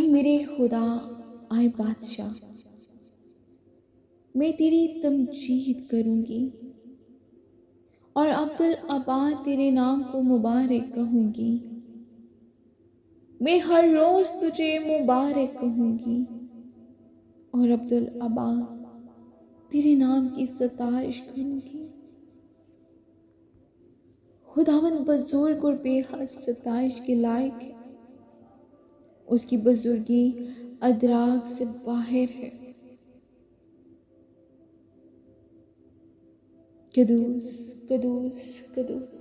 आए मेरे खुदा, आए बादशाह, मैं तेरी तमजीद करूँगी और अब्दुल अबाद तेरे नाम को मुबारक कहूँगी। मैं हर रोज़ तुझे मुबारक कहूँगी और अब्दुल अबाद तेरे नाम की सताइश करूँगी। खुदावंद बुजुर्ग और बेहद सताइश के लायक है, उसकी बुजुर्गी अदराक से बाहर है। कदूस कदूस कदूस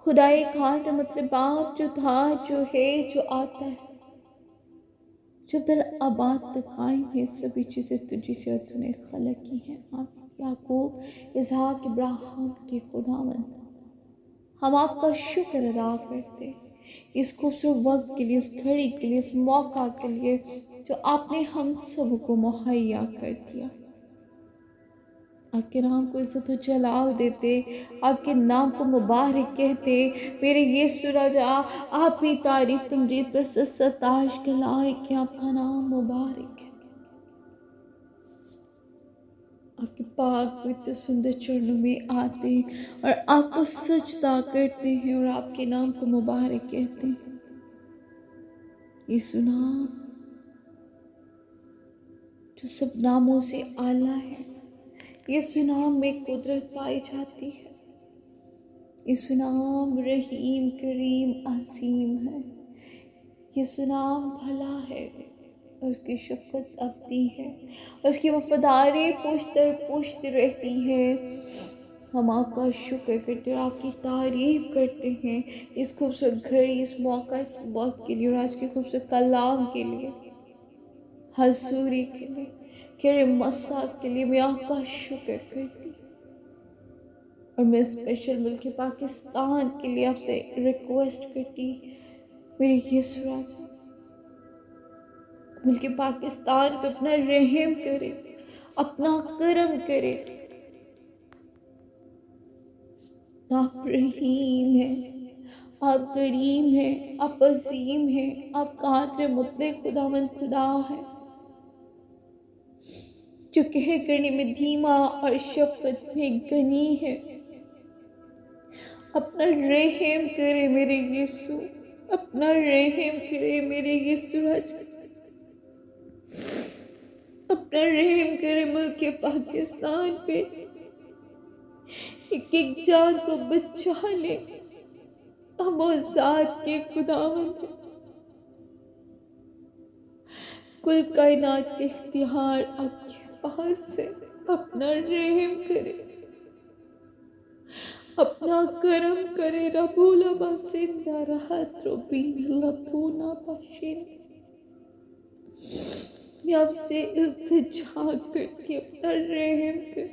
खुदाए खान का मतलब बाप जो था, जो है, जो आता है, जो अब्दुल अबाद तक कायम है। सभी चीज़ें तुझी से और तूने खलक की हैं। आमीन। याकूब, इसहाक, इब्राहिम के खुदावंद, हम आपका शुक्र अदा करते इस खूबसूरत वक्त के लिए, इस घड़ी के लिए, इस मौका के लिए जो आपने हम सबको मुहैया कर दिया। आपके नाम को इज्जत और जलाल देते, आपके नाम को मुबारक कहते। मेरे यीशु राजा, आप ही तारीफ तमजीद पर सताइश के लायक है। आपका नाम मुबारक है। आपके पाक पवित्र सुंदर चरणों में आते और आपको सजदा करते हैं और आपके नाम को मुबारक कहते हैं। यीशु नाम जो सब नामों से आला है, यीशु नाम में कुदरत पाई जाती है। यीशु नाम रहीम, करीम, असीम है। यीशु नाम भला है और उसकी शफ़क़त अबदी है, उसकी वफ़ादारी पुश्त दर पुश्त रहती है। हम आपका शुक्र करते हैं, आपकी तारीफ़ करते हैं इस खूबसूरत घड़ी, इस मौका, इस वक्त के लिए और आज के खूबसूरत कलाम के लिए, हजूरी के लिए, खेरे मसा के लिए मैं आपका शुक्र करती। और मैं स्पेशल मुल्क पाकिस्तान के लिए आपसे रिक्वेस्ट करती, मेरे यीशु राजा, मुल्क पाकिस्तान पे अपना रहम करे, अपना करम करे। आप रहीम हैं, आप करीम हैं, आप अजीम हैं, आप कादिर मुतलक खुदावंद खुदा है, जो कहर करने में धीमा और शफ़क़त में गनी है। अपना रहम करे मेरे यीशु, अपना रहम करे मेरे यीशु राजा, अपना रहम करे मुल्क पाकिस्तान पे। एक एक जान को बचा ले, हम ज़ात के खुदावंद, कुल कायनात के इख्तियार आपके पास है। अपना रहम करे, अपना करम करे। रबूला बसिंदा रहत रोबीन लतूना बशिंद, मैं आपसे इल्तिजा करती, अपना रहम कर।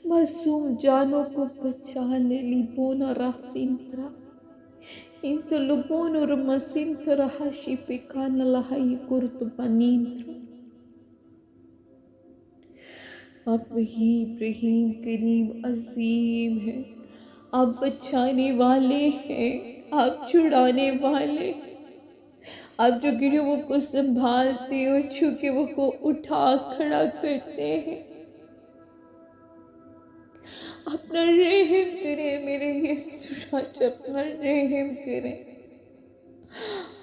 मासूम जानों को बचा ले। लिबोना रासिंत्रा इंतो लुबोनो रमसिंतो रहाशी पे कान लहाई कुर्तु पनींत्रो। आप वहीब, रहीम, करीम, अजीम हैं। आप बचाने वाले हैं, आप छुड़ाने वाले, आप जो गिरोह को संभालते और झुके वो को उठा खड़ा करते हैं। अपना रहम करे मेरे यीशु राजा, अपना रहम करे।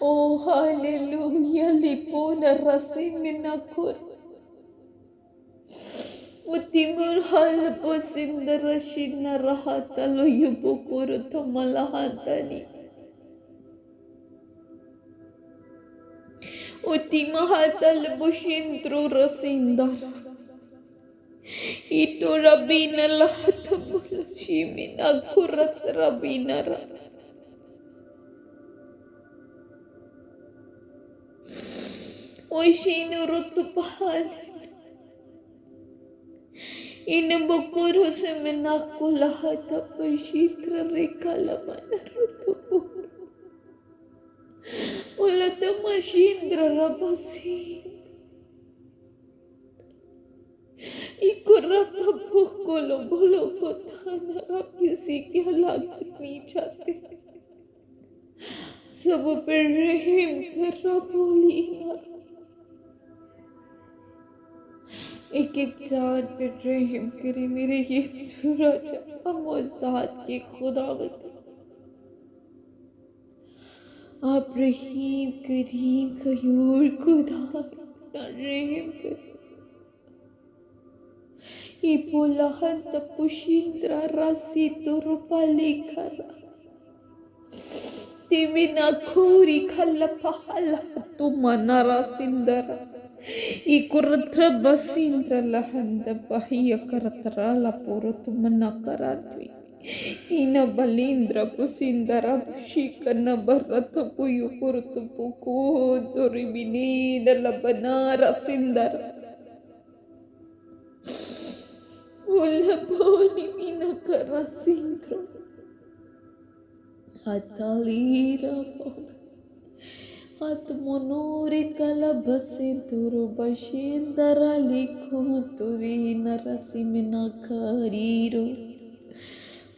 ओ हालेलुया। लिपोना रसी मिनाकुर उतिमुर हल्बो सिंदर शिना रहतलो युबुकुर थमलहतनी उतिमहतल बुशिंत्रो रसिंदर इतो रबीना लहतबुलशिमिना कुरत रबीना रा ओशिनु रुतुपहाल इन बुकुर हुसमिना कुलहतबशित्र रेखालमना रुतुपुर उलतमशिंद्र रबसी इकुरतबुकुलो बुलो को थाना। आप किसी की हलाकत नहीं चाहते, सब पर रहम कर रबोलीना, एक एक जान पे रहम करे मेरे यीशु राजा, हम औसात के खुदावंद। आप रहीम करीम खयूर खुदा रहम कर। Ipulahan tapushindra rasito rupalikara. Timinakuri kalapahala tumanara sindara. Ikuratra basindra lahanda bahiya karatara la puro tumanakaratvi. Ina balindra pusindara shikana barata puyu kurtu puku doribini labanara sindara. Ulaboni minakara sindro. Atalira boda. Atmonore kalabasinduru bashindara likho turi narasimina kariru.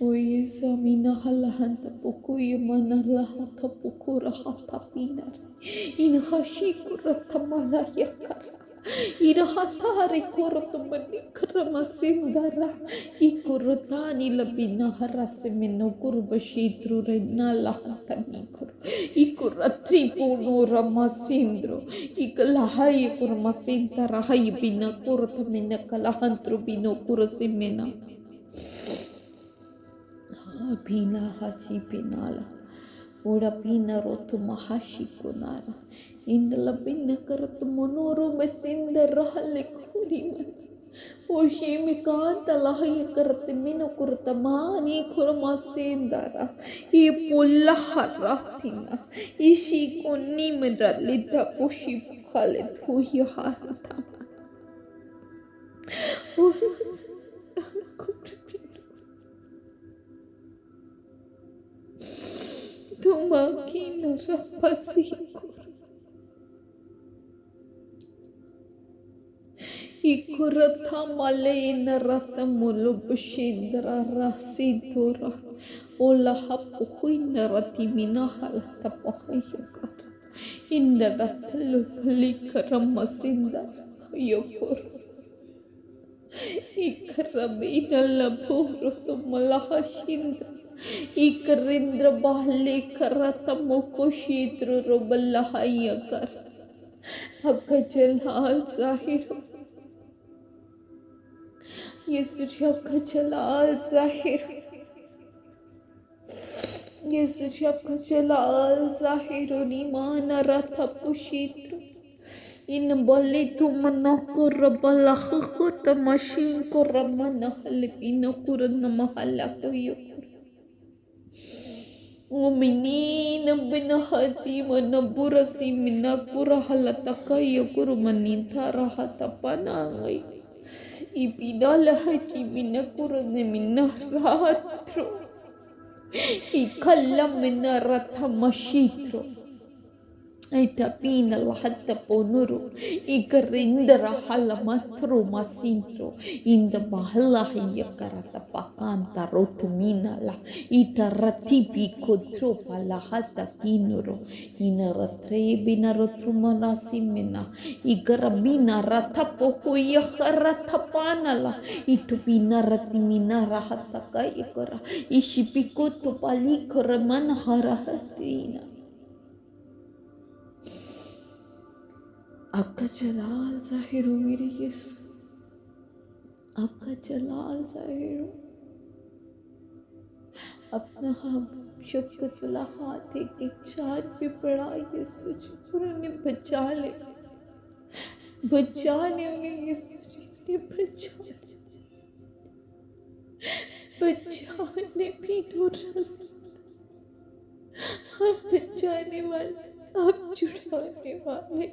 Oye samina halahanta pukuya manalahata pukura hata pinar. Inhashikura tamala yakara. Irahatari kurutumani karamasindara. Ikurutani labina harasimino kurbashitru renala hantanikur. Ikuratri puno ramasindro. Ikalahai kurmasintara hai bina kurutamina kalahantru bino kurusimina. Pina hasi pinala. Ora pina rotu mahashi kunara. Indala pina karatu monoro besinda rahale kuriman. Oshi mikanta lahaya karate mino kurtamani kurmasindara. I pulla haratina. Ishi kuni miralita pushi khale thuya harata. Tumaki narapasikur. Ikuratha male narata mulubshindra rasidura. Ola hapuhui narati minahala tapahayakar. Indaratalu palikaramasindra yokur. Ikarabina laburu tumalahashindra. Ikarindra bahli karata mukushidru rubalahayakar. आपका जलाल जाहिर हो यीशु जी, आपका जलाल जाहिर हो यीशु जी, आपका जलाल जाहिर हो। नीमान रथा पुशित्र इन बलि तुम न कर बलख को तमशीन को रमन हलपिन कुरन महला को युकर o menina binahati manaburasi minakura halataka yakuru maninta rahata panangai ipidala haji minakura de minarahatro ikalla minaratha mashitro Itapina lahata ponuru ikarindra halamatro masintro inda bahala hiyakarata pakanta rotumina la itaratipi kotro palahata kinuro inaratre binarotrumana simena ikarabina ratapo huyakarata panala itupina ratimina rahata kayakara ishipikoto palikara manaharahatina आपका जलाल जाहिर हो मेरे यीशु, आपका जलाल जाहिर हो। अपना शफकत वाला हाथ एक चार पे पड़ा यीशु जी और उन्हें बचा ले उन्हें यीशु जी ने बचाने भी रस आप बचाने वाले, आप छुड़ाने वाले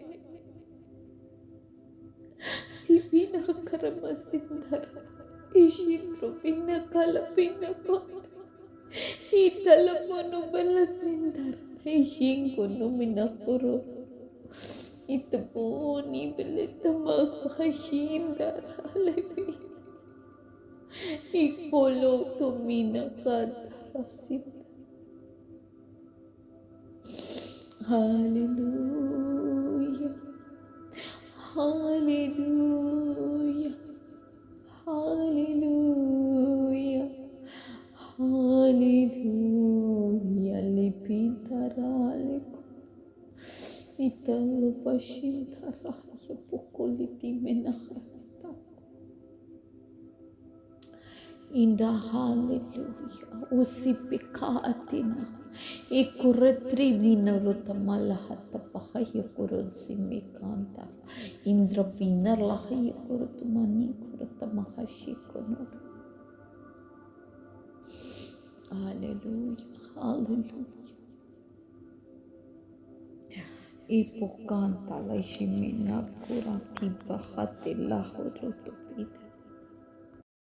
Pina karamasindara, ishitro pina kala pina kota, italamono balasindara, ishingo no minakuro, itaponi beletamaka lepi, ikolo to minakata sindara. Hallelujah. Hallelujah. Hallelujah. Hallelujah. Lipintarale italo pashintaraya pokoliti menahata. In the hallelujah. Usipikatina. Ikuretri vinarutamalahata pahaya kurutsimikanta. Indra pinar lahaya kurutumani kurutamahashikonur. Hallelujah. Hallelujah. Ipokanta la shimina kurati bahate la horotopina.